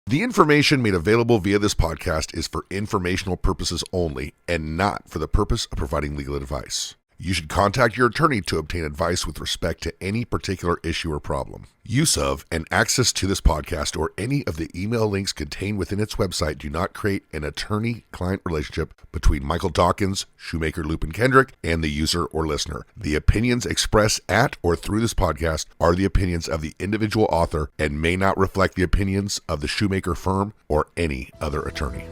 The information made available via this podcast is for informational purposes only and not for the purpose of providing legal advice. You should contact your attorney to obtain advice with respect to any particular issue or problem. Use of and access to this podcast or any of the email links contained within its website do not create an attorney-client relationship between Michael Dockins, Shoemaker, Loop, and Kendrick, and the user or listener. The opinions expressed at or through this podcast are the opinions of the individual author and may not reflect the opinions of the Shoemaker firm or any other attorney.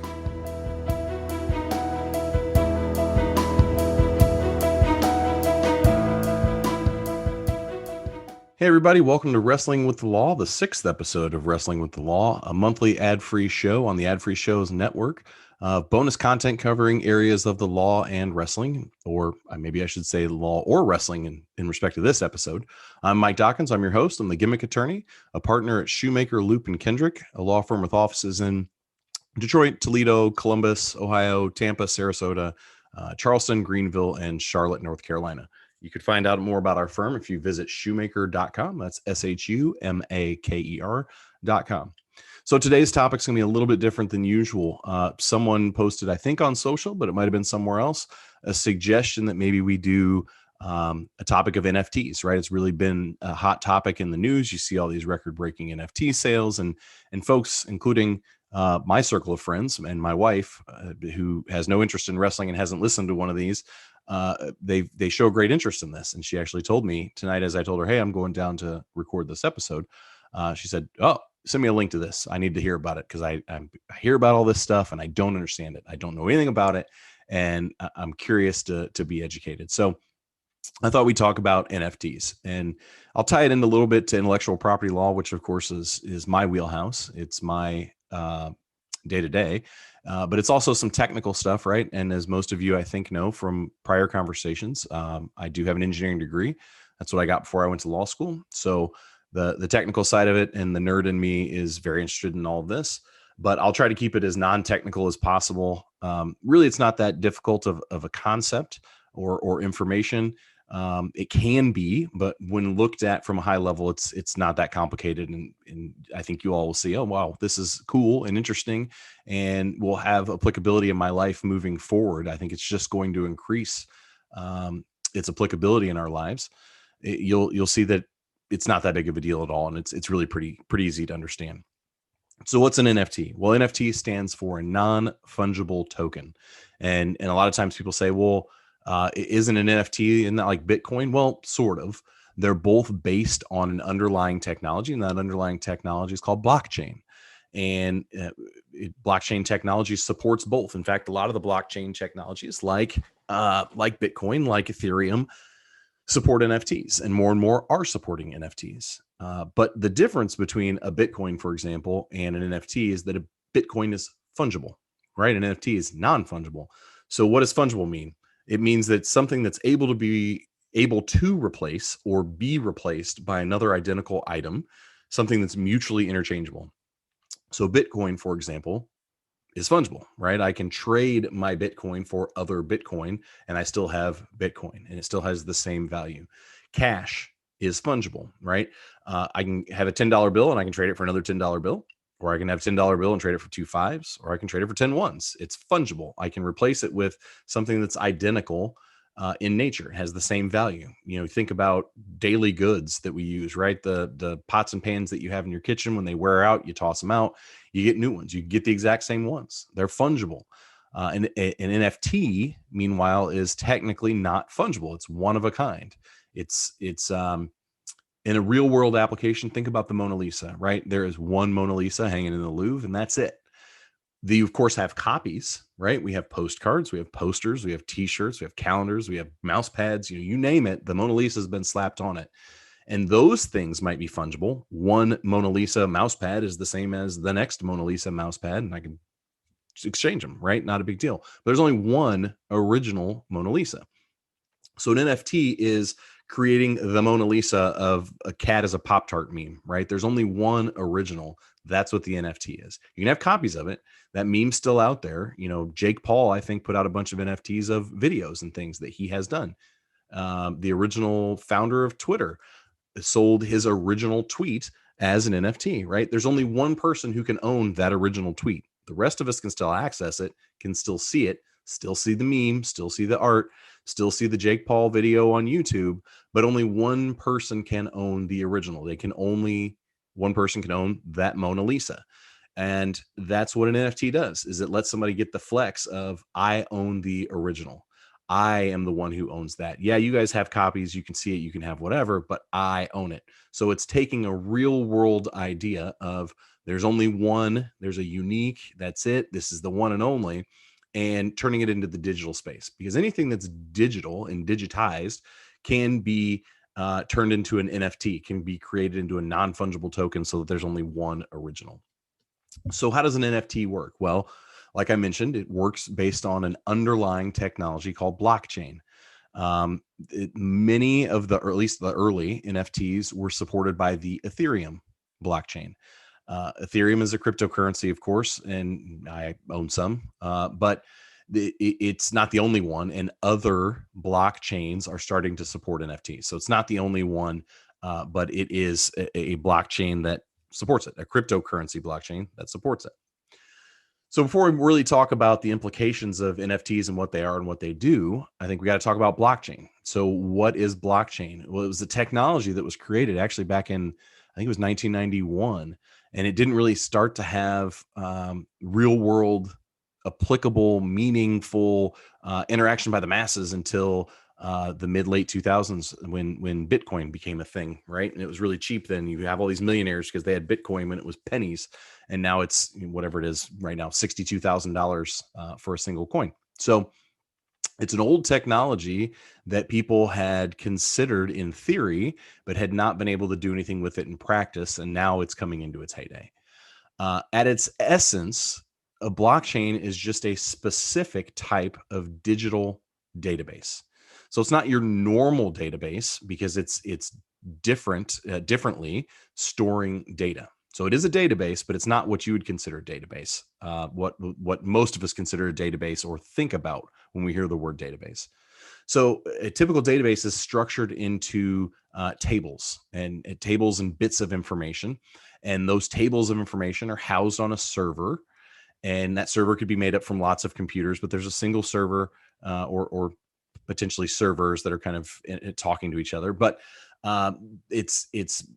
Hey everybody, welcome to Wrestling with the Law, the 6th episode of Wrestling with the Law, a monthly ad-free show on the Ad-Free Shows Network. Bonus content covering areas of the law and wrestling, or maybe I should say law or wrestling in respect to this episode. I'm Mike Dockins. I'm your host. I'm the Gimmick attorney, a partner at Shoemaker, Loop, and Kendrick, a law firm with offices in Detroit, Toledo, Columbus, Ohio, Tampa, Sarasota, Charleston, Greenville, and Charlotte, North Carolina. You could find out more about our firm if you visit shoemaker.com. That's SHUMAKER.com. So today's topic is going to be a little bit different than usual. Someone posted, I think on social, but it might have been somewhere else, a suggestion that maybe we do a topic of NFTs, right? It's really been a hot topic in the news. You see all these record-breaking NFT sales and folks, including my circle of friends and my wife, who has no interest in wrestling and hasn't listened to one of these, they show great interest in this. And she actually told me tonight, as I told her, hey, I'm going down to record this episode. She said, oh, send me a link to this. I need to hear about it because I hear about all this stuff and I don't understand it. I don't know anything about it. And I'm curious to be educated. So I thought we'd talk about NFTs, and I'll tie it in a little bit to intellectual property law, which of course is my wheelhouse. It's my day-to-day, but it's also some technical stuff, right? And as most of you, I think, know from prior conversations, I do have an engineering degree. That's what I got before I went to law school. So the technical side of it and the nerd in me is very interested in all of this, but I'll try to keep it as non-technical as possible. Really, it's not that difficult of a concept or information. It can be, but when looked at from a high level, it's not that complicated. And I think you all will see, oh, wow, this is cool and interesting and will have applicability in my life moving forward. I think it's just going to increase its applicability in our lives. You'll see that it's not that big of a deal at all. And it's really pretty easy to understand. So what's an NFT? Well, NFT stands for a non-fungible token. And a lot of times people say, well, isn't an NFT, isn't that like Bitcoin? Well, sort of. They're both based on an underlying technology, and that underlying technology is called blockchain. And blockchain technology supports both. In fact, a lot of the blockchain technologies, like Bitcoin, like Ethereum, support NFTs, and more are supporting NFTs. But the difference between a Bitcoin, for example, and an NFT is that a Bitcoin is fungible, right? An NFT is non-fungible. So what does fungible mean? It means that it's something that's able to replace or be replaced by another identical item, something that's mutually interchangeable. So Bitcoin, for example, is fungible, right? I can trade my Bitcoin for other Bitcoin and I still have Bitcoin and it still has the same value. Cash is fungible, right? I can have a $10 bill and I can trade it for another $10 bill. Or I can have a $10 bill and trade it for 2 5s, or I can trade it for 10 1s. It's fungible. I can replace it with something that's identical in nature, has the same value. You know, think about daily goods that we use, right? The pots and pans that you have in your kitchen, when they wear out, you toss them out, you get new ones. You get the exact same ones. They're fungible. And an NFT, meanwhile, is technically not fungible. It's one of a kind. It's in a real world application, think about the Mona Lisa, right? There is one Mona Lisa hanging in the Louvre, and that's it. They, of course, have copies, right? We have postcards, we have posters, we have T-shirts, we have calendars, we have mouse pads, you name it. The Mona Lisa has been slapped on it. And those things might be fungible. One Mona Lisa mouse pad is the same as the next Mona Lisa mouse pad, and I can exchange them, right? Not a big deal. But there's only one original Mona Lisa. So an NFT is creating the Mona Lisa of a cat as a Pop-Tart meme, right? There's only one original. That's what the NFT is. You can have copies of it. That meme's still out there. You know, Jake Paul, I think, put out a bunch of NFTs of videos and things that he has done. The original founder of Twitter sold his original tweet as an NFT, right? There's only one person who can own that original tweet. The rest of us can still access it, can still see it, still see the meme, still see the art, still see the Jake Paul video on YouTube, but only one person can own the original. One person can own that Mona Lisa. And that's what an NFT does, is it lets somebody get the flex of, I own the original. I am the one who owns that. Yeah, you guys have copies, you can see it, you can have whatever, but I own it. So it's taking a real world idea of, there's only one, there's a unique, that's it, this is the one and only, and turning it into the digital space. Because anything that's digital and digitized can be turned into an NFT, can be created into a non-fungible token, so that there's only one original. So how does an NFT work? Well, like I mentioned, it works based on an underlying technology called blockchain. Many of the, or at least the early NFTs, were supported by the Ethereum blockchain. Ethereum is a cryptocurrency, of course, and I own some, but it's not the only one, and other blockchains are starting to support NFTs. So it's not the only one, but it is a blockchain that supports it, a cryptocurrency blockchain that supports it. So before we really talk about the implications of NFTs and what they are and what they do, I think we got to talk about blockchain. So what is blockchain? Well, it was the technology that was created actually back in, I think it was 1991, and it didn't really start to have real world applicable, meaningful interaction by the masses until the mid-late 2000s, when Bitcoin became a thing, right? And it was really cheap then. You have all these millionaires because they had Bitcoin when it was pennies, and now it's whatever it is right now, $62,000 for a single coin. So it's an old technology that people had considered in theory, but had not been able to do anything with it in practice, and now it's coming into its heyday. At its essence, a blockchain is just a specific type of digital database. So it's not your normal database, because it's differently storing data. So it is a database, but it's not what you would consider a database. What most of us consider a database or think about when we hear the word database. So a typical database is structured into tables and bits of information, and those tables of information are housed on a server. And that server could be made up from lots of computers, but there's a single server or potentially servers that are kind of talking to each other. But it's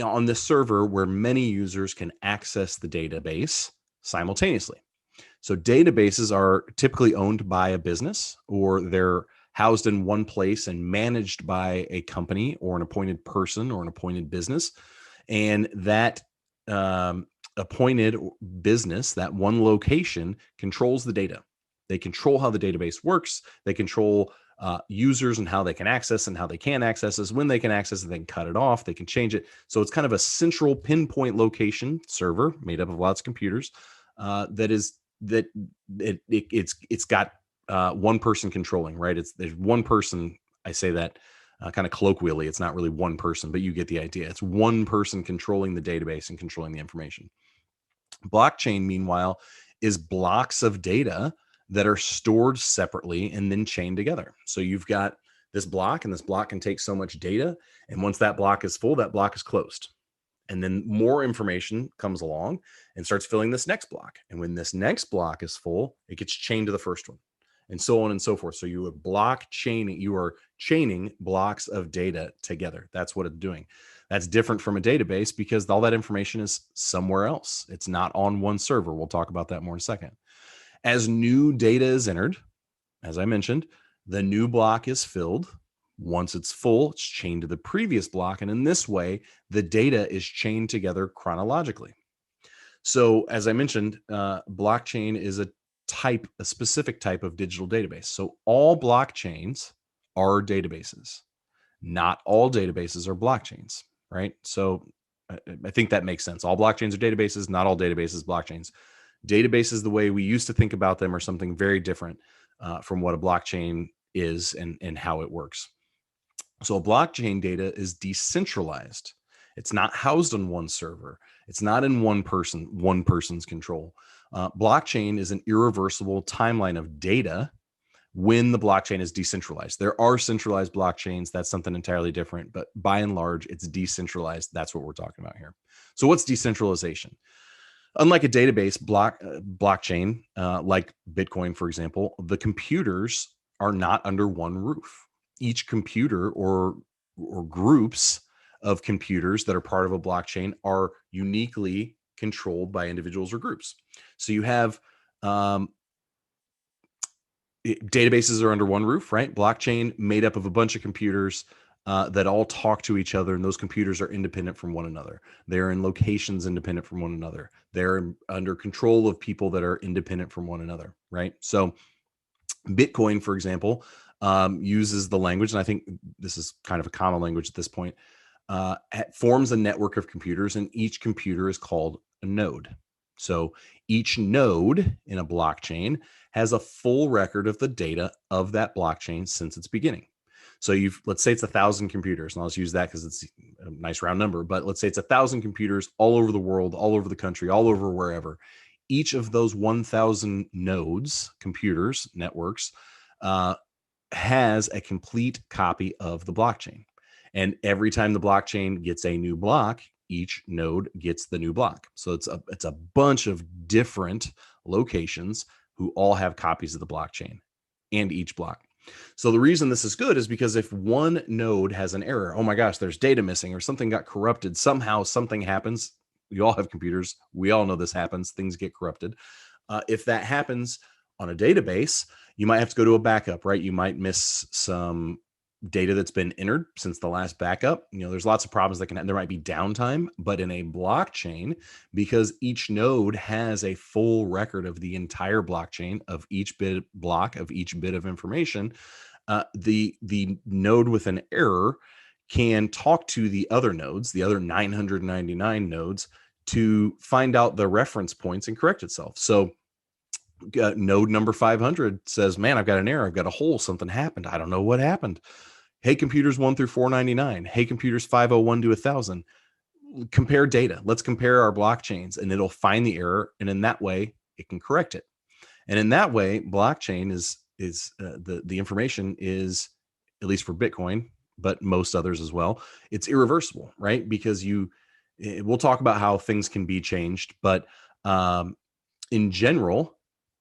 on this server where many users can access the database simultaneously. So databases are typically owned by a business, or they're housed in one place and managed by a company or an appointed person or an appointed business. And that appointed business, that one location, controls the data. They control how the database works. They control users and how they can access and how they can't access it, when they can access it, they can cut it off, they can change it. So it's kind of a central pinpoint location server made up of lots of computers it's got one person controlling, right? There's one person. I say that kind of colloquially. It's not really one person, but you get the idea. It's one person controlling the database and controlling the information. Blockchain, meanwhile, is blocks of data that are stored separately and then chained together. So you've got this block, and this block can take so much data. And once that block is full, that block is closed. And then more information comes along and starts filling this next block. And when this next block is full, it gets chained to the first one, and so on and so forth. So you are chaining blocks of data together. That's what it's doing. That's different from a database, because all that information is somewhere else. It's not on one server. We'll talk about that more in a second. As new data is entered, as I mentioned, the new block is filled. Once it's full, it's chained to the previous block. And in this way, the data is chained together chronologically. So as I mentioned, blockchain is a specific type of digital database. So all blockchains are databases. Not all databases are blockchains, right? So I think that makes sense. All blockchains are databases, not all databases blockchains. Databases, the way we used to think about them, are something very different from what a blockchain is and how it works. So blockchain data is decentralized. It's not housed on one server. It's not in one person's control. Blockchain is an irreversible timeline of data when the blockchain is decentralized. There are centralized blockchains. That's something entirely different. But by and large, it's decentralized. That's what we're talking about here. So what's decentralization? Unlike a database blockchain, like Bitcoin, for example, the computers are not under one roof. Each computer or groups of computers that are part of a blockchain are uniquely controlled by individuals or groups. So you have databases are under one roof, right? Blockchain made up of a bunch of computers that all talk to each other, and those computers are independent from one another. They're in locations independent from one another. They're under control of people that are independent from one another, right? So Bitcoin, for example, uses the language, and I think this is kind of a common language at this point, forms a network of computers, and each computer is called a node. So each node in a blockchain has a full record of the data of that blockchain since its beginning. So let's say it's 1,000 computers, and I'll just use that because it's a nice round number, but let's say it's 1,000 computers all over the world, all over the country, all over wherever. Each of those 1,000 nodes, computers, networks, has a complete copy of the blockchain. And every time the blockchain gets a new block, each node gets the new block. So it's a bunch of different locations who all have copies of the blockchain and each block. So the reason this is good is because if one node has an error, oh my gosh, there's data missing or something got corrupted, somehow something happens. You all have computers. We all know this happens. Things get corrupted. If that happens on a database, you might have to go to a backup, right? You might miss some data that's been entered since the last backup. There's lots of problems that can happen. There might be downtime, but in a blockchain, because each node has a full record of the entire blockchain of each bit block of each bit of information, the node with an error can talk to the other nodes, the other 999 nodes, to find out the reference points and correct itself. So node number 500 says, man, I've got an error. I've got a hole. Something happened. I don't know what happened. Hey, computers 1 through 499. Hey, computers 501 to 1000. Compare data. Let's compare our blockchains, and it'll find the error. And in that way, it can correct it. And in that way, blockchain is the information is, at least for Bitcoin, but most others as well, it's irreversible, right? Because we'll talk about how things can be changed, but in general,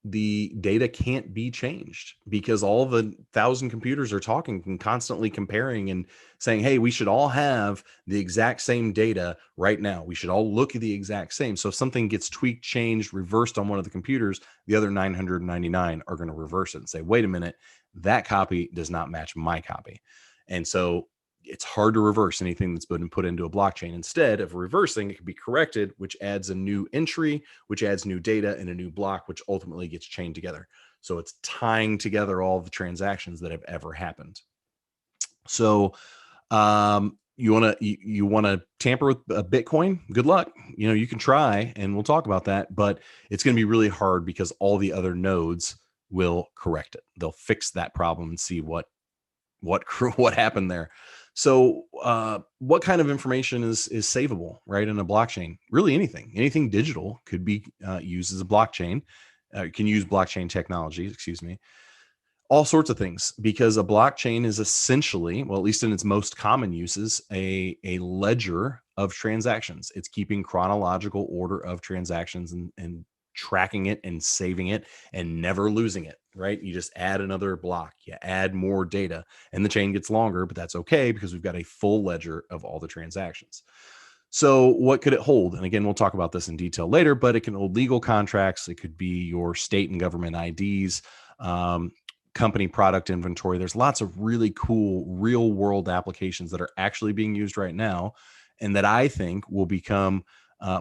the data can't be changed because all the 1,000 computers are talking and constantly comparing and saying, hey, we should all have the exact same data right now. We should all look at the exact same. So if something gets tweaked, changed, reversed on one of the computers, the other 999 are going to reverse it and say, wait a minute, that copy does not match my copy. And so it's hard to reverse anything that's been put into a blockchain. Instead of reversing, it can be corrected, which adds a new entry, which adds new data and a new block, which ultimately gets chained together. So it's tying together all the transactions that have ever happened. So you want to tamper with Bitcoin? Good luck. You can try, and we'll talk about that, but it's going to be really hard because all the other nodes will correct it. They'll fix that problem and see what happened there. So what kind of information is savable, right, in a blockchain? Really anything digital could be used as a blockchain. Can use blockchain technology, all sorts of things, because a blockchain is essentially, well, at least in its most common uses, a ledger of transactions. It's keeping chronological order of transactions and tracking it and saving it and never losing it, right? You just add another block, you add more data, and the chain gets longer, but that's okay because we've got a full ledger of all the transactions. So what could it hold? And again, we'll talk about this in detail later, but it can hold legal contracts. It could be your state and government IDs, company product inventory. There's lots of really cool real world applications that are actually being used right now, and that I think will become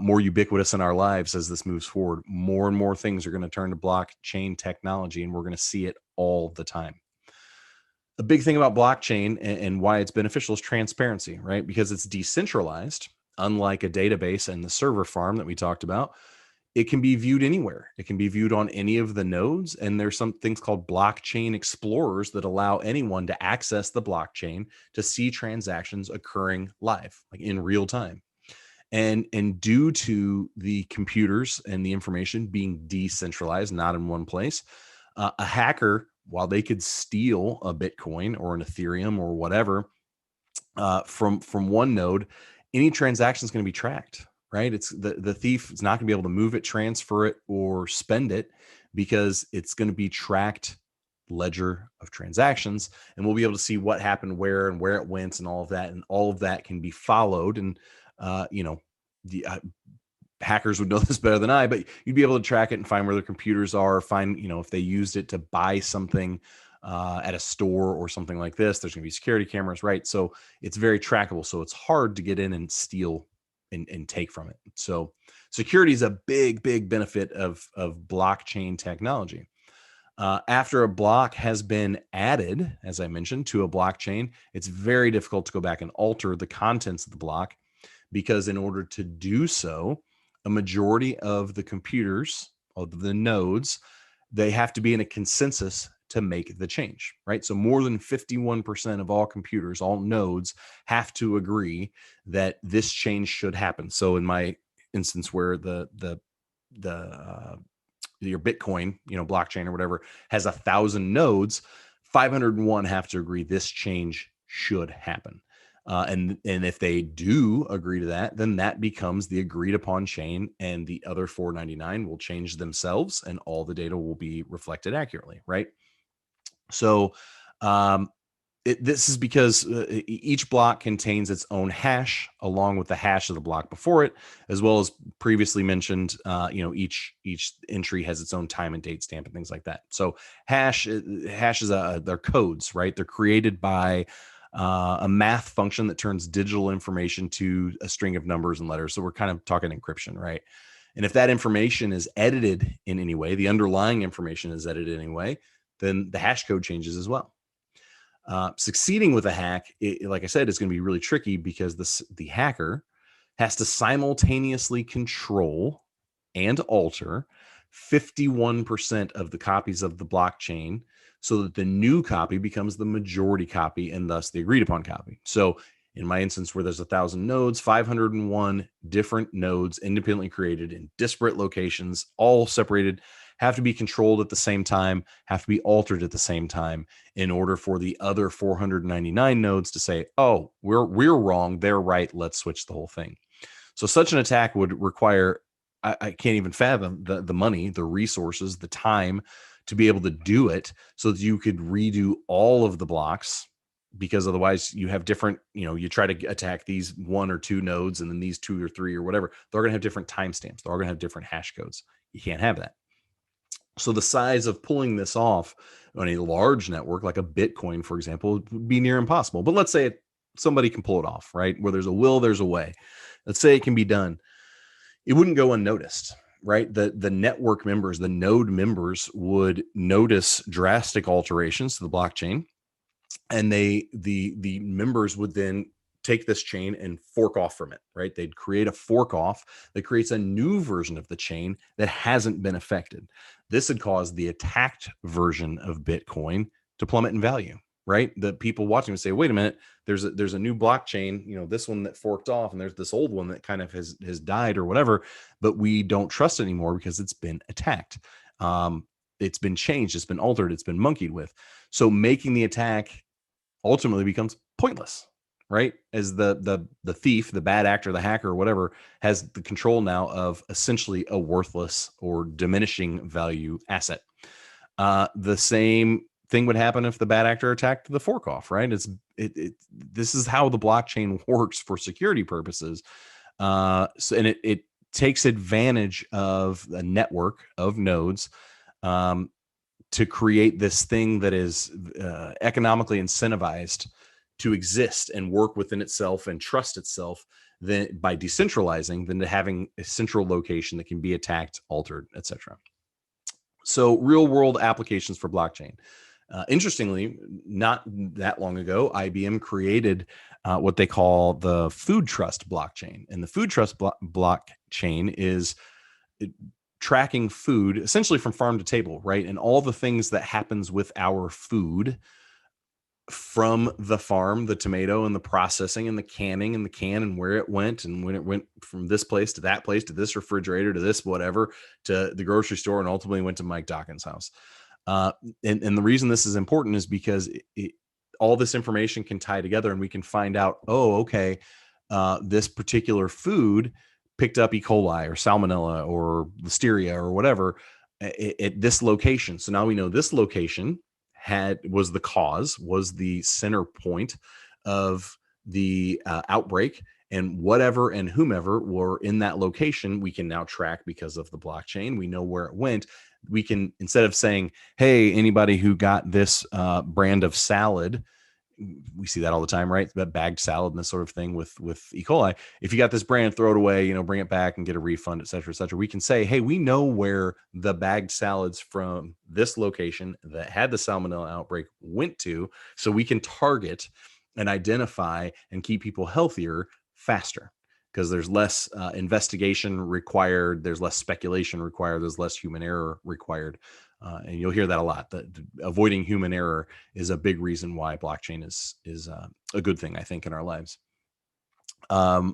more ubiquitous in our lives as this moves forward. More and more things are going to turn to blockchain technology, and we're going to see it all the time. The big thing about blockchain and why it's beneficial is transparency, right? Because it's decentralized, unlike a database and the server farm that we talked about. It can be viewed anywhere. It can be viewed on any of the nodes. And there's some things called blockchain explorers that allow anyone to access the blockchain to see transactions occurring live, like in real time. And due to the computers and the information being decentralized, not in one place, a hacker while they could steal a Bitcoin or an Ethereum or whatever from one node, any transaction is going to be tracked, right? It's the thief is not going to be able to move it, transfer it, or spend it because it's going to be tracked ledger of transactions, and we'll be able to see what happened where and where it went and all of that, and all of that can be followed. And the hackers would know this better than I, but you'd be able to track it and find where their computers are, find, if they used it to buy something at a store or something like this. There's going to be security cameras, right? So it's very trackable. So it's hard to get in and steal and take from it. So security is a big, big benefit of blockchain technology. After a block has been added, as I mentioned, to a blockchain, it's very difficult to go back and alter the contents of the block, because in order to do so, a majority of the computers, of the nodes, they have to be in a consensus to make the change, right? So more than 51% of all computers, all nodes, have to agree that this change should happen. So in my instance, where your Bitcoin, blockchain or whatever, has 1,000 nodes, 501 have to agree this change should happen. And if they do agree to that, then that becomes the agreed upon chain, and the other 499 will change themselves, and all the data will be reflected accurately, right? So this is because each block contains its own hash along with the hash of the block before it, as well as previously mentioned, each entry has its own time and date stamp and things like that. So hashes they're codes, right? They're created by a math function that turns digital information to a string of numbers and letters. So we're kind of talking encryption, right? And if that information is edited in any way, the underlying information is edited in any way, then the hash code changes as well. Succeeding with a hack, like I said, is going to be really tricky, because the hacker has to simultaneously control and alter 51% of the copies of the blockchain, so that the new copy becomes the majority copy and thus the agreed upon copy. So in my instance, where there's 1,000 nodes, 501 different nodes independently created in disparate locations, all separated, have to be controlled at the same time, have to be altered at the same time, in order for the other 499 nodes to say, oh, we're wrong, they're right, let's switch the whole thing. So such an attack would require, I can't even fathom the money, the resources, the time to be able to do it, so that you could redo all of the blocks, because otherwise you have different, you try to attack these 1 or 2 nodes, and then these 2 or 3 or whatever, they're going to have different timestamps. They're all going to have different hash codes. You can't have that. So the size of pulling this off on a large network like a Bitcoin, for example, would be near impossible. But let's say somebody can pull it off, right? Where there's a will, there's a way. Let's say it can be done. It wouldn't go unnoticed, right? The network members, the node members, would notice drastic alterations to the blockchain, and the members would then take this chain and fork off from it, right? They'd create a fork off that creates a new version of the chain that hasn't been affected. This would cause the attacked version of Bitcoin to plummet in value, right? The people watching would say, wait a minute, there's a new blockchain, this one that forked off, and there's this old one that kind of has died or whatever, but we don't trust it anymore because it's been attacked. It's been changed, it's been altered, it's been monkeyed with. So making the attack ultimately becomes pointless, right? As the thief, the bad actor, the hacker, or whatever, has the control now of essentially a worthless or diminishing value asset. The same thing would happen if the bad actor attacked the fork off, right? This is how the blockchain works for security purposes. It takes advantage of a network of nodes to create this thing that is economically incentivized to exist and work within itself and trust itself, than by decentralizing, than to having a central location that can be attacked, altered, etc. So real world applications for blockchain. Interestingly, not that long ago, IBM created what they call the food trust blockchain. And the food trust blockchain is tracking food essentially from farm to table, right? And all the things that happens with our food from the farm, the tomato and the processing and the canning and the can and where it went, and when it went from this place to that place to this refrigerator to this whatever to the grocery store, and ultimately went to Mike Dockins' house. And the reason this is important is because all this information can tie together, and we can find out, oh, okay, this particular food picked up E. coli or salmonella or listeria or whatever at this location. So now we know this location was the center point of the outbreak, and whatever and whomever were in that location, we can now track because of the blockchain. We know where it went. We can, instead of saying, hey, anybody who got this brand of salad, we see that all the time, right? That bagged salad and this sort of thing with E. coli. If you got this brand, throw it away, bring it back and get a refund, et cetera, et cetera. We can say, hey, we know where the bagged salads from this location that had the salmonella outbreak went to, so we can target and identify and keep people healthier faster, because there's less investigation required, there's less speculation required, there's less human error required. And you'll hear that a lot. That avoiding human error is a big reason why blockchain is a good thing, I think, in our lives.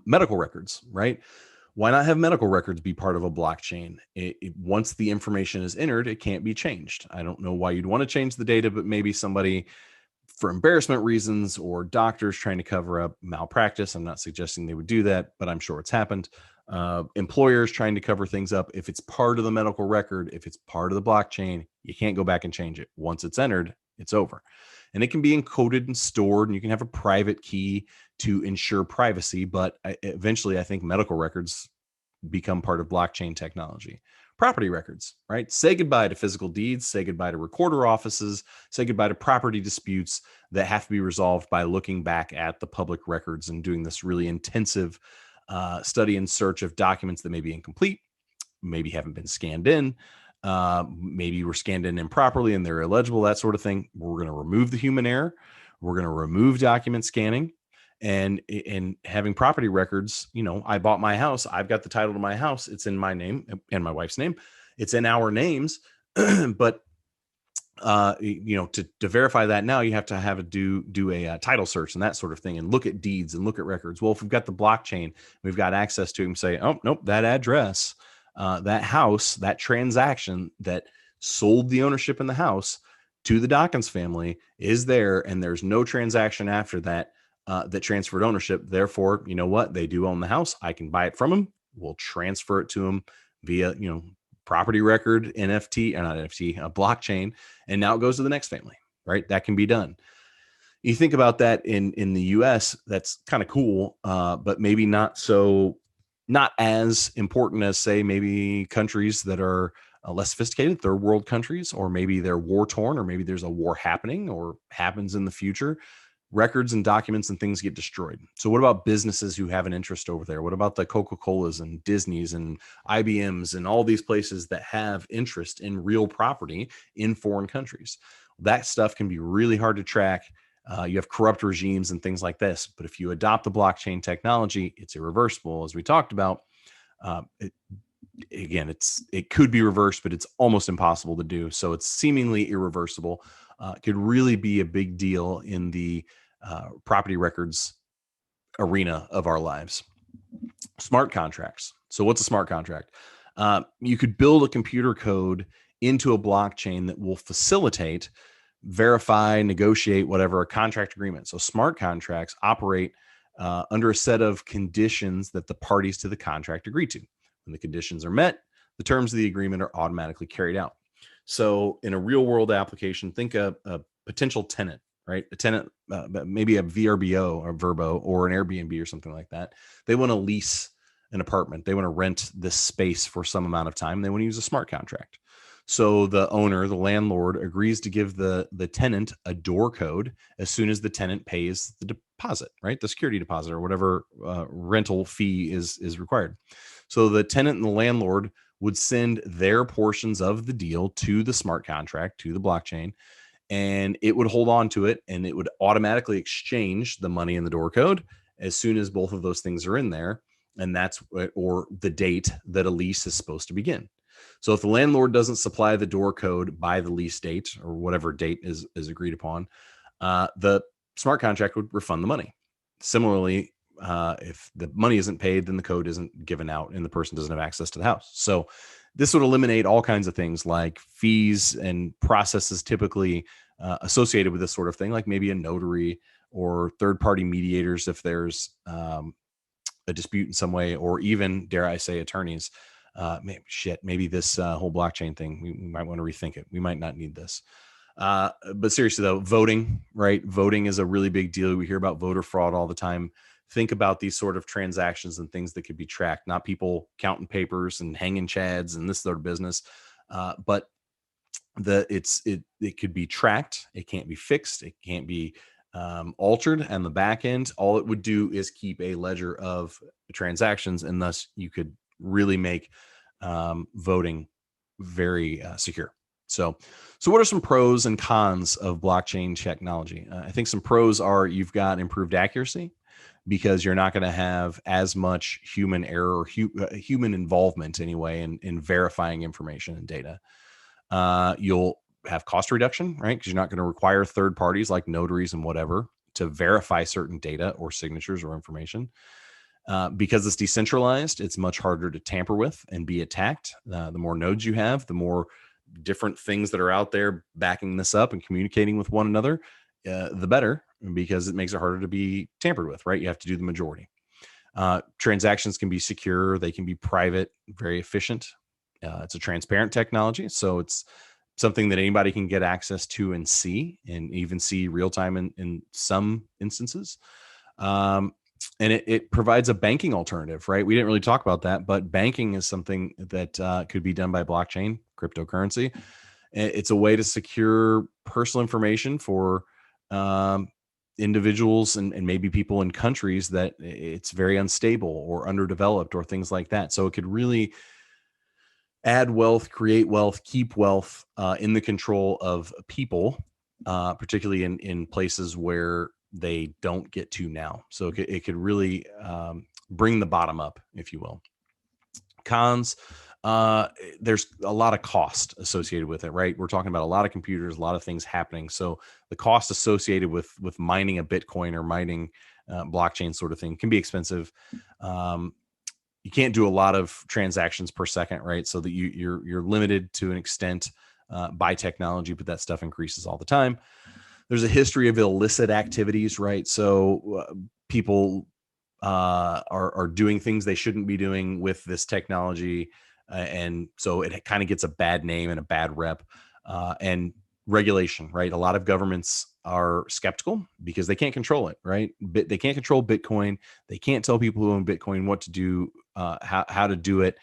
Medical records, right? Why not have medical records be part of a blockchain? Once the information is entered, it can't be changed. I don't know why you'd want to change the data, but maybe somebody, for embarrassment reasons, or doctors trying to cover up malpractice. I'm not suggesting they would do that, but I'm sure it's happened. Employers trying to cover things up. If it's part of the medical record, if it's part of the blockchain, you can't go back and change it. Once it's entered, it's over. And it can be encoded and stored, and you can have a private key to ensure privacy. But eventually, I think medical records become part of blockchain technology. Property records, right? Say goodbye to physical deeds, say goodbye to recorder offices, say goodbye to property disputes that have to be resolved by looking back at the public records and doing this really intensive study and search of documents that may be incomplete, maybe haven't been scanned in, maybe were scanned in improperly and they're illegible, that sort of thing. We're going to remove the human error. We're going to remove document scanning. And having property records, I bought my house. I've got the title to my house. It's in my name and my wife's name. It's in our names. But, to verify that now, you have to do a title search and that sort of thing, and look at deeds and look at records. Well, if we've got the blockchain, we've got access to them, say, oh, nope, that address, that house, that transaction that sold the ownership in the house to the Dockins family is there. And there's no transaction after that that transferred ownership. Therefore, you know what? They do own the house. I can buy it from them. We'll transfer it to them via, property record, NFT, or not NFT, a blockchain. And now it goes to the next family, right? That can be done. You think about that in the US, that's kind of cool, but maybe not as important as, say, maybe countries that are less sophisticated, third world countries, or maybe they're war torn, or maybe there's a war happening or happens in the future. Records and documents and things get destroyed. So what about businesses who have an interest over there? What about the Coca-Colas and Disneys and IBMs and all these places that have interest in real property in foreign countries? That stuff can be really hard to track. You have corrupt regimes and things like this. But if you adopt the blockchain technology, it's irreversible, as we talked about. It could be reversed, but it's almost impossible to do. So it's seemingly irreversible. Could really be a big deal in the property records arena of our lives. Smart contracts. So what's a smart contract? You could build a computer code into a blockchain that will facilitate, verify, negotiate, whatever, a contract agreement. So smart contracts operate under a set of conditions that the parties to the contract agree to. When the conditions are met, the terms of the agreement are automatically carried out. So in a real world application, think a potential tenant, right? A tenant, maybe a VRBO or Verbo or an Airbnb or something like that. They want to lease an apartment. They want to rent this space for some amount of time. They want to use a smart contract. So the owner, the landlord, agrees to give the tenant a door code as soon as the tenant pays the deposit, right? The security deposit or whatever rental fee is required. So the tenant and the landlord would send their portions of the deal to the smart contract, to the blockchain, and it would hold on to it, and it would automatically exchange the money and the door code as soon as both of those things are in there. And that's, or the date that a lease is supposed to begin. So if the landlord doesn't supply the door code by the lease date or whatever date is agreed upon, the smart contract would refund the money. Similarly, if the money isn't paid, then the code isn't given out and the person doesn't have access to the house. So this would eliminate all kinds of things like fees and processes typically associated with this sort of thing, like maybe a notary or third-party mediators if there's a dispute in some way, or even, dare I say, attorneys. Maybe this whole blockchain thing, we might want to rethink it. We might not need this. But seriously though, voting, right? Voting is a really big deal. We hear about voter fraud all the time. Think about these sort of transactions and things that could be tracked, not people counting papers and hanging chads and this sort of business. But it could be tracked. It can't be fixed. It can't be altered. And the back end, all it would do is keep a ledger of transactions, and thus you could really make voting very secure. So what are some pros and cons of blockchain technology? I think some pros are you've got improved accuracy because you're not going to have as much human error or human involvement anyway in verifying information and data. You'll have cost reduction, right? Because you're not going to require third parties like notaries and whatever to verify certain data or signatures or information. Because it's decentralized, it's much harder to tamper with and be attacked. The more nodes you have, the more different things that are out there backing this up and communicating with one another, the better, because it makes it harder to be tampered with, right? You have to do the majority. Transactions can be secure. They can be private, very efficient. It's a transparent technology. So it's something that anybody can get access to and see, and even see real time in some instances. And it provides a banking alternative, right? We didn't really talk about that, but banking is something that could be done by blockchain, cryptocurrency. It's a way to secure personal information for individuals and maybe people in countries that it's very unstable or underdeveloped or things like that. So it could really add wealth, create wealth, keep wealth in the control of people, particularly in places where they don't get to now. So it could really bring the bottom up, if you will. Cons, there's a lot of cost associated with it, right? We're talking about a lot of computers, a lot of things happening. So the cost associated with mining a Bitcoin or mining blockchain sort of thing can be expensive. You can't do a lot of transactions per second, right? So that you're limited to an extent by technology, but that stuff increases all the time. There's a history of illicit activities, right? So people are doing things they shouldn't be doing with this technology. And so it kind of gets a bad name and a bad rep. And regulation, right? A lot of governments are skeptical because they can't control it, right? They can't control Bitcoin. They can't tell people who own Bitcoin what to do, how to do it.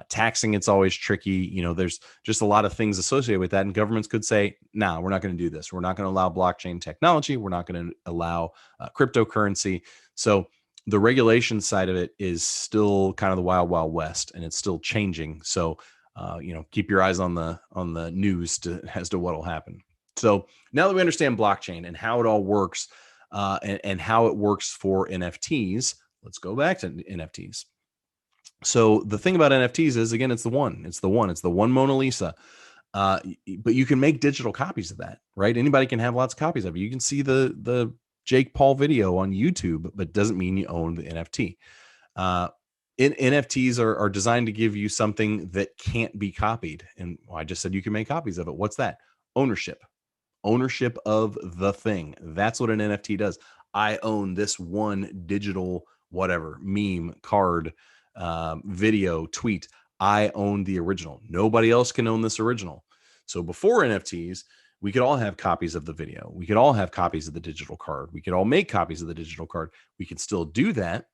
Taxing, it's always tricky. There's just a lot of things associated with that. And governments could say, no, we're not going to do this. We're not going to allow blockchain technology. We're not going to allow cryptocurrency. So the regulation side of it is still kind of the wild, wild west, and it's still changing. So, keep your eyes on the news as to what will happen. So now that we understand blockchain and how it all works, and how it works for NFTs, let's go back to NFTs. So the thing about NFTs is, again, it's the one Mona Lisa. But you can make digital copies of that, right? Anybody can have lots of copies of it. You can see the Jake Paul video on YouTube, but doesn't mean you own the NFT. NFTs are designed to give you something that can't be copied. And I just said you can make copies of it. What's that? Ownership of the thing. That's what an NFT does. I own this one digital, whatever, meme, card, video, tweet. I own the original. Nobody else can own this original. So before NFTs, we could all have copies of the video. We could all have copies of the digital card. We could all make copies of the digital card. We can still do that,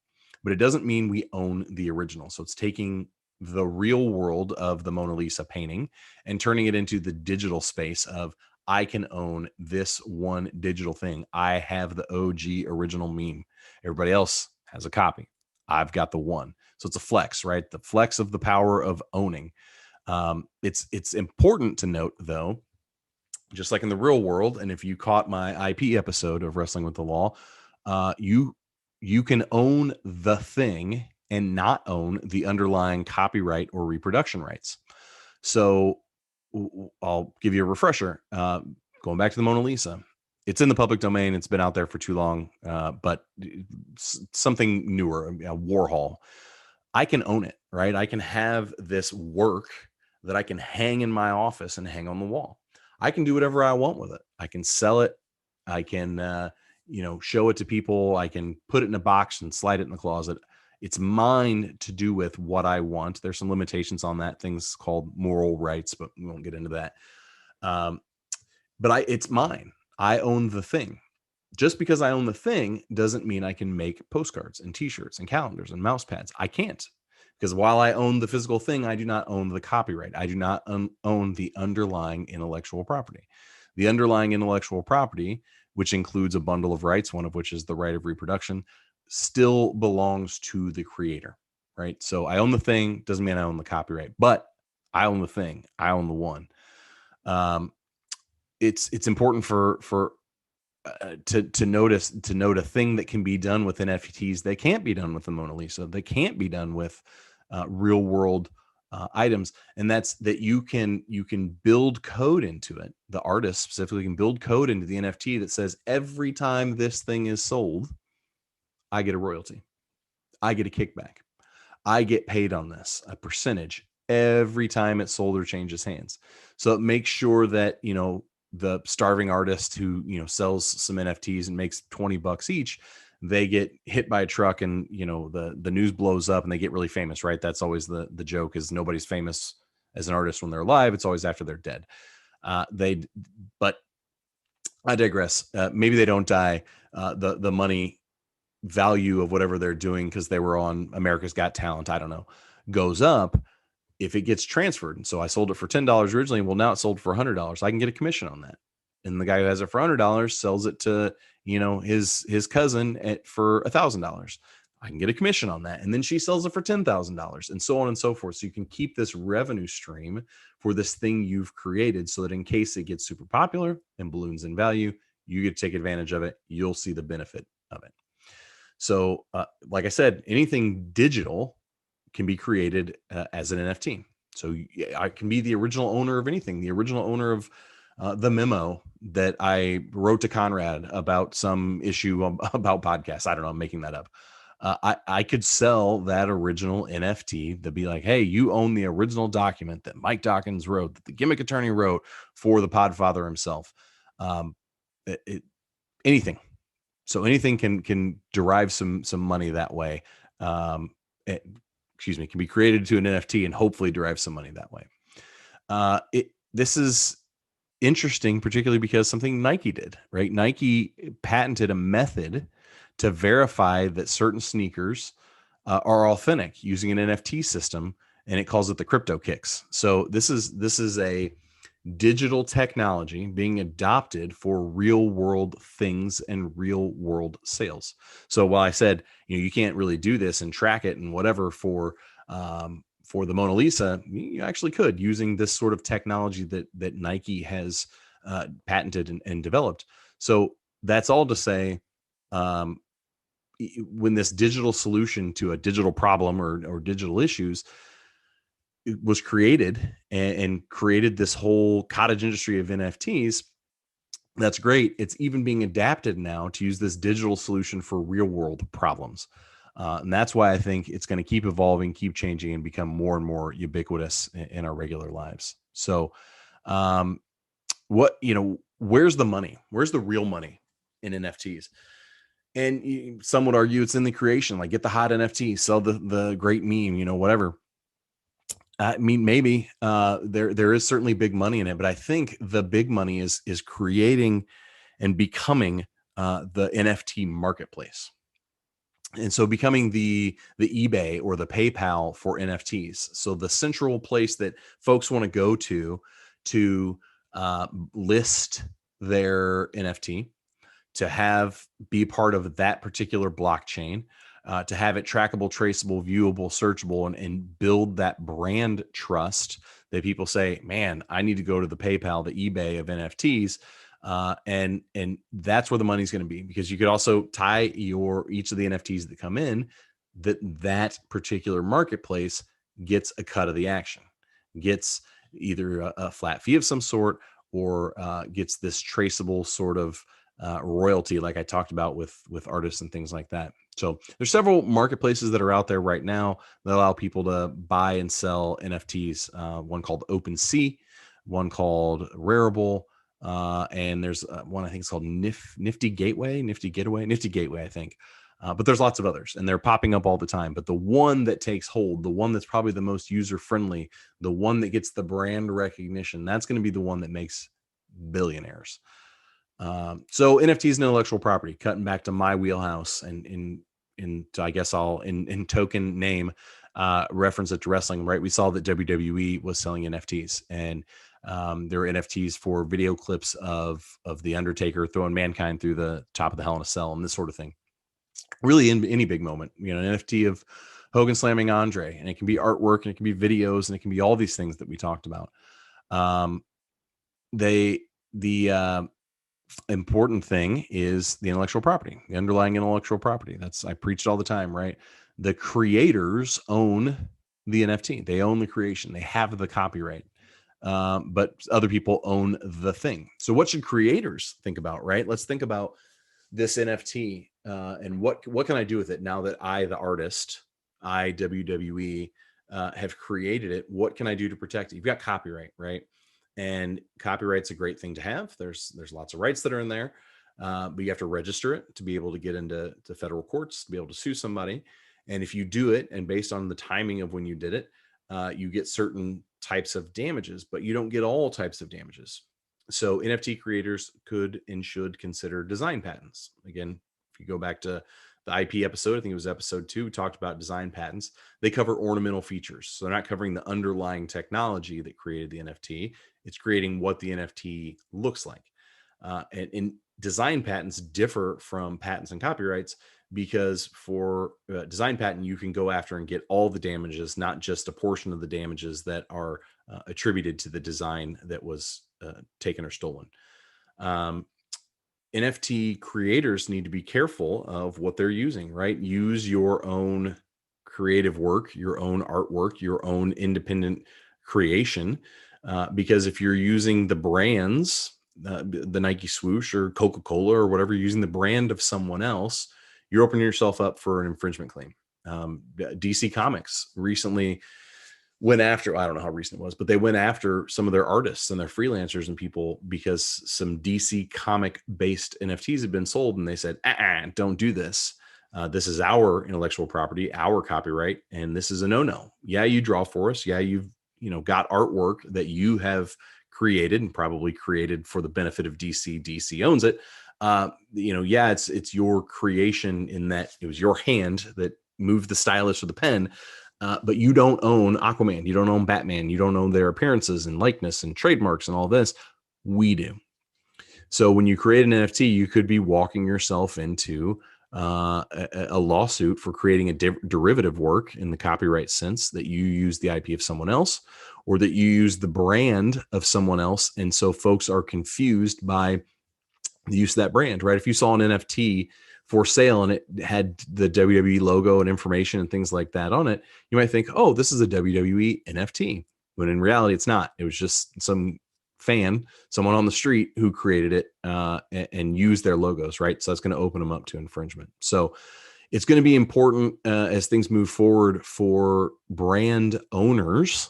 but it doesn't mean we own the original. So it's taking the real world of the Mona Lisa painting and turning it into the digital space of, I can own this one digital thing. I have the OG original meme. Everybody else has a copy. I've got the one. So it's a flex, right? The flex of the power of owning. It's important to note, though, just like in the real world, and if you caught my IP episode of Wrestling with the Law, you can own the thing and not own the underlying copyright or reproduction rights. So I'll give you a refresher. Going back to the Mona Lisa, it's in the public domain. It's been out there for too long, but something newer, Warhol, I can own it, right? I can have this work that I can hang in my office and hang on the wall. I can do whatever I want with it. I can sell it. I can, show it to people. I can put it in a box and slide it in the closet. It's mine to do with what I want. There's some limitations on that, things called moral rights, but we won't get into that. But it's mine. I own the thing. Just because I own the thing doesn't mean I can make postcards and t-shirts and calendars and mouse pads. I can't, because while I own the physical thing, I do not own the copyright. I do not own the underlying intellectual property. The underlying intellectual property, which includes a bundle of rights, one of which is the right of reproduction, still belongs to the creator, right? So I own the thing, doesn't mean I own the copyright, but I own the thing. I own the one. It's important to note a thing that can be done with NFTs that can't be done with the Mona Lisa, that can't be done with real world items, and that's that you can build code into it. The artist specifically can build code into the NFT that says every time this thing is sold, I get a royalty, I get a kickback, I get paid on this, a percentage every time it's sold or changes hands. So it makes sure that the starving artist who sells some NFTs and makes $20 each, they get hit by a truck and the news blows up and they get really famous, right? That's always the joke, is nobody's famous as an artist when they're alive. It's always after they're dead. But I digress. Maybe they don't die. The money value of whatever they're doing, because they were on America's Got Talent, I don't know, goes up if it gets transferred. And so I sold it for $10 originally. Well, now it's sold for $100. I can get a commission on that. And the guy who has it for $100 sells it to, his cousin for $1,000. I can get a commission on that. And then she sells it for $10,000, and so on and so forth. So you can keep this revenue stream for this thing you've created, so that in case it gets super popular and balloons in value, you get to take advantage of it. You'll see the benefit of it. So like I said, anything digital can be created as an NFT. So I can be the original owner of anything, the original owner of the memo that I wrote to Conrad about some issue about podcasts. I don't know, I'm making that up. I could sell that original NFT to be like, hey, you own the original document that Mike Dockins wrote, that the Gimmick attorney wrote for the Podfather himself. Anything. So anything can derive some money that way. Can be created to an NFT and hopefully derive some money that way. This is interesting, particularly because something Nike did, right? Nike patented a method to verify that certain sneakers are authentic using an NFT system, and it calls it the crypto kicks. So this is a digital technology being adopted for real world things and real world sales. So while I said, you can't really do this and track it and whatever for the Mona Lisa, you actually could, using this sort of technology that Nike has patented and developed. So that's all to say, when this digital solution to a digital problem or digital issues, it was created and created this whole cottage industry of NFTs. That's great. It's even being adapted now to use this digital solution for real world problems. And that's why I think it's going to keep evolving, keep changing, and become more and more ubiquitous in our regular lives. So where's the money? Where's the real money in NFTs? And some would argue it's in the creation, like get the hot NFT, sell the great meme, whatever. I mean, maybe there is certainly big money in it, but I think the big money is creating and becoming the NFT marketplace, and so becoming the eBay or the PayPal for NFTs. So the central place that folks want to go to list their NFT, to be part of that particular blockchain. To have it trackable, traceable, viewable, searchable, and build that brand trust that people say, man, I need to go to the PayPal, the eBay of NFTs. And that's where the money's going to be, because you could also tie each of the NFTs that come in, that particular marketplace gets a cut of the action, gets either a flat fee of some sort, or gets this traceable sort of royalty, like I talked about with artists and things like that. So there's several marketplaces that are out there right now that allow people to buy and sell NFTs. One called OpenSea, one called Rarible, and there's one I think it's called Nifty Gateway, I think. But there's lots of others, and they're popping up all the time. But the one that takes hold, the one that's probably the most user friendly, the one that gets the brand recognition, that's going to be the one that makes billionaires. So NFTs and intellectual property, cutting back to my wheelhouse, and I guess I'll in token name reference it to wrestling, right? We saw that WWE was selling NFTs, and there were NFTs for video clips of the Undertaker throwing Mankind through the top of the Hell in a Cell and this sort of thing. Really, in any big moment, an NFT of Hogan slamming Andre, and it can be artwork, and it can be videos, and it can be all these things that we talked about. The important thing is the intellectual property, the underlying intellectual property. I preach it all the time, right? The creators own the NFT. They own the creation. They have the copyright, but other people own the thing. So what should creators think about, right? Let's think about this NFT and what can I do with it now that I, the artist, WWE, have created it? What can I do to protect it? You've got copyright, right? And copyright's a great thing to have. There's lots of rights that are in there, but you have to register it to be able to get into federal courts, to be able to sue somebody. And if you do it, and based on the timing of when you did it, you get certain types of damages, but you don't get all types of damages. So NFT creators could and should consider design patents. Again, if you go back to the IP episode, I think it was episode 2, we talked about design patents. They cover ornamental features. So they're not covering the underlying technology that created the NFT. It's creating what the NFT looks like. And design patents differ from patents and copyrights because for design patent, you can go after and get all the damages, not just a portion of the damages that are attributed to the design that was taken or stolen. NFT creators need to be careful of what they're using, right? Use your own creative work, your own artwork, your own independent creation, because if you're using the brands, the Nike swoosh or Coca-Cola or whatever, using the brand of someone else, you're opening yourself up for an infringement claim. DC Comics recently went after, I don't know how recent it was, but they went after some of their artists and their freelancers and people because some DC comic based NFTs had been sold, and they said, don't do this. This is our intellectual property, our copyright, and this is a no-no. Yeah, you draw for us. Yeah, you've got artwork that you have created and probably created for the benefit of DC. DC owns it. Yeah, it's your creation in that it was your hand that moved the stylus or the pen. But you don't own Aquaman. You don't own Batman. You don't own their appearances and likeness and trademarks and all this. We do. So when you create an NFT, you could be walking yourself into a lawsuit for creating a derivative work in the copyright sense, that you use the IP of someone else or that you use the brand of someone else. And so folks are confused by the use of that brand, right? If you saw an NFT for sale and it had the WWE logo and information and things like that on it, you might think, oh, this is a WWE NFT. But in reality, it's not. It was just some fan, someone on the street who created it and used their logos, right? So that's going to open them up to infringement. So it's going to be important as things move forward for brand owners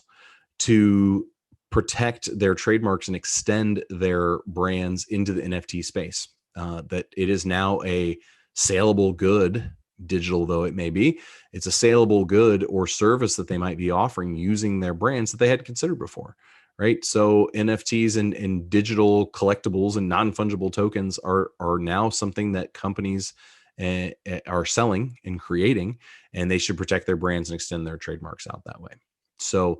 to protect their trademarks and extend their brands into the NFT space. That it is now a saleable good, digital though it may be, it's a saleable good or service that they might be offering using their brands that they hadn't considered before, right? So NFTs and digital collectibles and non-fungible tokens are now something that companies are selling and creating, and they should protect their brands and extend their trademarks out that way. So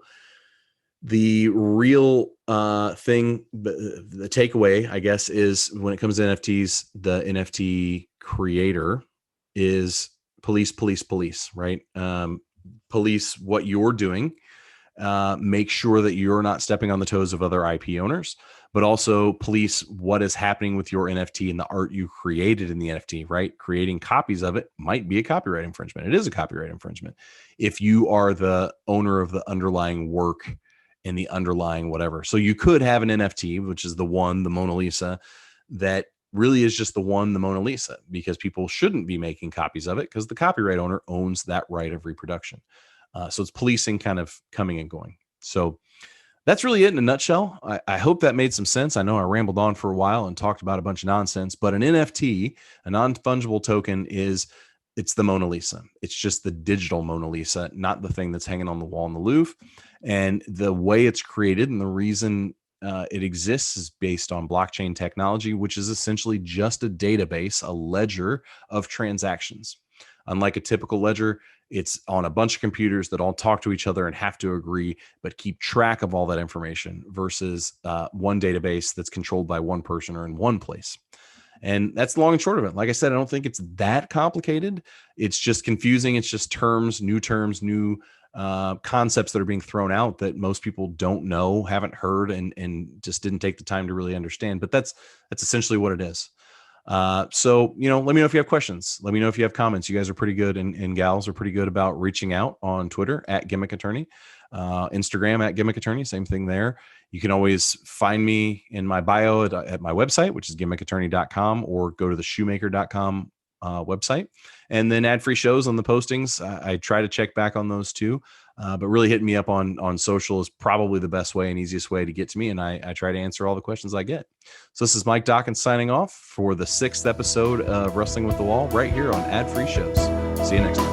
the real thing, the takeaway, I guess, is when it comes to NFTs, the NFT creator is police, right? Police what you're doing. Make sure that you're not stepping on the toes of other IP owners, but also police what is happening with your NFT and the art you created in the NFT, right? Creating copies of it might be a copyright infringement. It is a copyright infringement if you are the owner of the underlying work and the underlying whatever. So you could have an NFT, which is the Mona Lisa, that really is just the Mona Lisa, because people shouldn't be making copies of it because the copyright owner owns that right of reproduction. So it's policing kind of coming and going. So that's really it in a nutshell. I hope that made some sense. I know I rambled on for a while and talked about a bunch of nonsense, but an NFT, a non-fungible token, it's the Mona Lisa. It's just the digital Mona Lisa, not the thing that's hanging on the wall in the Louvre. And the way it's created and the reason it exists is based on blockchain technology, which is essentially just a database, a ledger of transactions. Unlike a typical ledger, it's on a bunch of computers that all talk to each other and have to agree, but keep track of all that information versus one database that's controlled by one person or in one place. And that's the long and short of it. Like I said, I don't think it's that complicated. It's just confusing. It's just new concepts that are being thrown out that most people don't know, haven't heard, and just didn't take the time to really understand. But that's essentially what it is. So, let me know if you have questions. Let me know if you have comments. You guys are pretty good, and gals are pretty good about reaching out on Twitter at Gimmick Attorney, Instagram at Gimmick Attorney, same thing there. You can always find me in my bio at my website, which is gimmicattorney.com, or go to the shoemaker.com website, and then ad-free shows on the postings. I try to check back on those too. But really hitting me up on social is probably the best way and easiest way to get to me. And I try to answer all the questions I get. So this is Mike Dockins signing off for the 6th episode of Wrestling with the Wall right here on Ad Free Shows. See you next time.